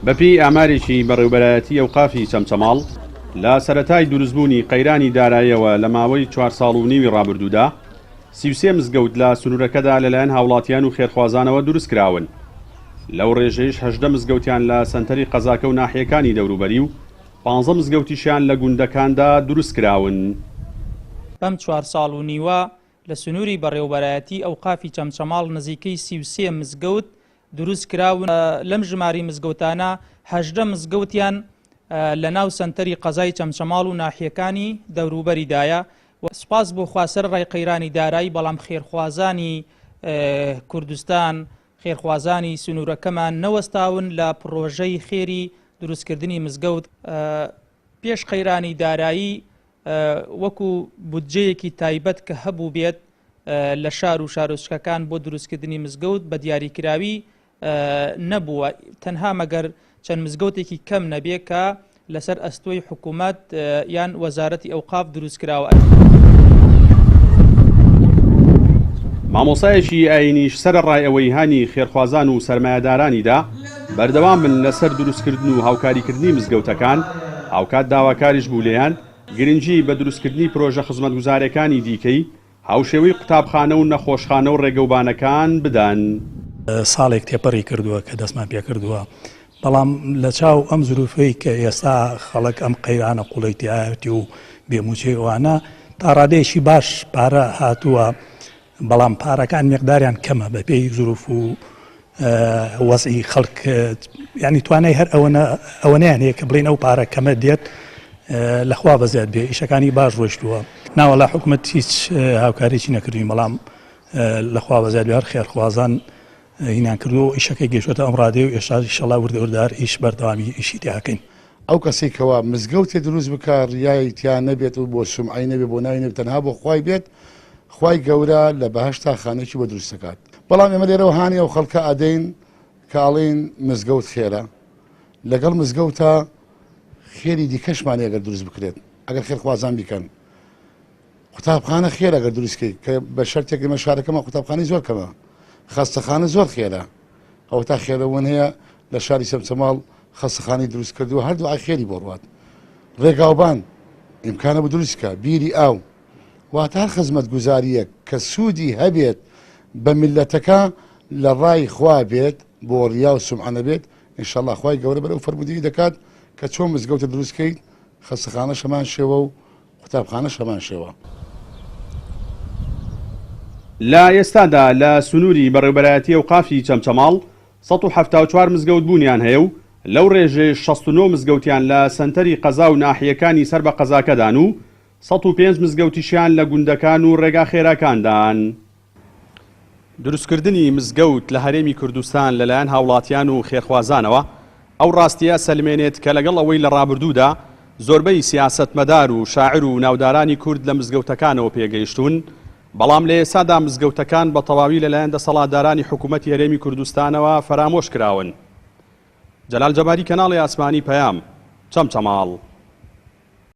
بەپی ئامارێکی بەڕێوەبەرایەتی ئەوقافی چەمچەماڵ لە سەرەتای دروستبوونی قەیرانی داراییەوە لە ماوەی 4 ساڵ و نیوی ڕابردوودا 33 مزگەوت لە سنوورەکەدا لەلایەن هاوڵاتیان و خێرخوازانەوە دروست کراون. لەو ڕێژەیش 18 مزگەوتیان لە سەنتەری قەزاکە و ناحیەکانی دەوروبەری و 15 مزگەوتیشیان لە گوندەکاندا دروست کراون. بەم 4 ساڵ و نیوە لە سنووری بەڕێوەبەرایەتی ئەوقافی چەمچەماڵ نزیکەی 33 مزگەوت دروست کراون. لەم ژماری مزگەوتانە 18 مزگەوتیان لە ناو سنتەری قەزای چەمچەماڵ و ناحیەکانی دەوروبەریدایە. سپاس بۆ خواسەر ڕای قەیرانی دارایی، بەڵام خێرخوازانی کوردستان، خێرخوازانی سنوورەکەمان نەوەستاون لە پرۆژەی خێری دروستکردنی مزگەوت. پێش قەیرانی دارایی وەکو بودجەیەکی تایبەت کە هەبوو بێت لە شار و شارۆچکەکان بۆ دروستکردنی مزگەوت بە دیاریکراوی نەبووە، تەنها مەگەر چەند مزگەوتێکی کەم نەبێ کە لەسەر ئەستۆی حکوومەت یان وەزارەتی ئەوقاف دروست کراوە. مامۆسایەکی ئاینیش سەرڕای ئەوەی هانی خێرخوازان و سەرمایەدارانیدا بەردەوام بن لەسەر دروستکردن و هاوکاریکردنی مزگەوتەکان. هاوکات داواکاریش بوو لێیان گرنگی بە دروستکردنی پرۆژە خزمەتگوزارەکانی دیکەی هاوشێوەی قوتابخانە و نەخۆشخانە و ڕێگەوبانەکان بدەن. ساڵێک تێپەڕی کردووە کە دەستمان پێ کردووە، بەڵام لە چاو ئەم زروفەی کە ئێستا خەڵک ئەم قەیرانە قوڵەتیایەتی و بێموچێوانە تا ڕادەیەشی باش پارە هاتووە، بەڵام پارەکان مقداریان کەمە بە پێی زروف و وەزعی خەڵک، ینی توانای هەر ئەوەنیان هەیە کە بڵین ئەو پارە کەمە دێت لەخوا بەزیاد بێ. ئیشەکانی باش ڕۆیشتووە، ناوەڵا حکوومەت هیچ هاوکارێکی نەکردوین، بەڵام لەخوا بەزیاد هەر خێرخوازان هینان کردو ئیشەکەی گەشتوەتە ئەم ڕادێ و ئێشتا ئینشەڵا وردەوردار ئیش بەردەوامی ئیشی تیاکەین. ئەو کەسێکەوە مزگەوتێ دروست بکە ڕیای تیان نەبێت و بۆ سومعی نەبێت، بۆ ناوی نەبێت، تەنها بۆ خوای بێت، خوای گەورە لە بەهەشتا خانێکی بۆ دروست دەکات. بەڵام ئێمە لێرەوە هانی ئەو خەڵکە ئەدەین کاڵین مزگەوت خێرە، لەگەڵ مزگەوتە خێری دیکەشمان ئەگەر دروست بکرێت، ئەگەر خێرخوازان بیکەن. قوتابخانە خێر ئەگەر دروستکەی کە بە شەرتێک لەمە شارەکەمە قوتابخانەی زۆر کەمە، خەستەخانە زۆر خێرە، ئەو تا خێرەوەن هەیە لە شاری چەمچەماڵ خەستەخانەی دروست کردووە، هەردوو ئای خێری بۆ ڕوات. ڕێگاوبان ئیمکانە بە دروستکە، بیری ئاو واتە هەر خزمەت گوزاریەک کە سوودی هەبێت بە میلەتەکە لە ڕای خوا بێت، بۆ ڕیا و سومعە بێت. ئینشەڵڵا خوای گەورە بەرەو فەرمودی دەکات کە چۆن مزگەوتە دروستکەیت، خەستەخانە شەمان شێوە و قوتابخانە شەمان شێوە. لە ئێستادا لە سنووری بەڕێوەبەرایەتی ئەوقافی چەمچەماڵ 174 مزگەوت بوونیان هەیە و لەو ڕێژێ 69 مزگەوتیان لە سەنتەری قەزا و ناحیەکانی سەر بە قەزاکەدان و 105 مزگەوتیشیان لە گوندەکان و ڕێگا خێراکاندان. دروستکردنی مزگەوت لە هەرێمی کوردستان لەلایەن هاوڵاتیان و خێرخوازانەوە ئەو ڕاستیە سەلمێنێت کە لەگەڵ ئەوەی لە ڕابردوودا زۆربەی سیاسەتمەدار و شاعر و ناودارانی کورد لە مزگەوتەکانەوە پێگەیشتون، بەڵام لە ئێسادا مزگەوتەکان بە تەواوی لەلایەن دەسەڵاتدارانی حکوومەتی هەرێمی کوردستانەوە فرامۆش کراون. جەلال جەباری، کەناڵی ئاسمانی پەیام، چەمچەماڵ.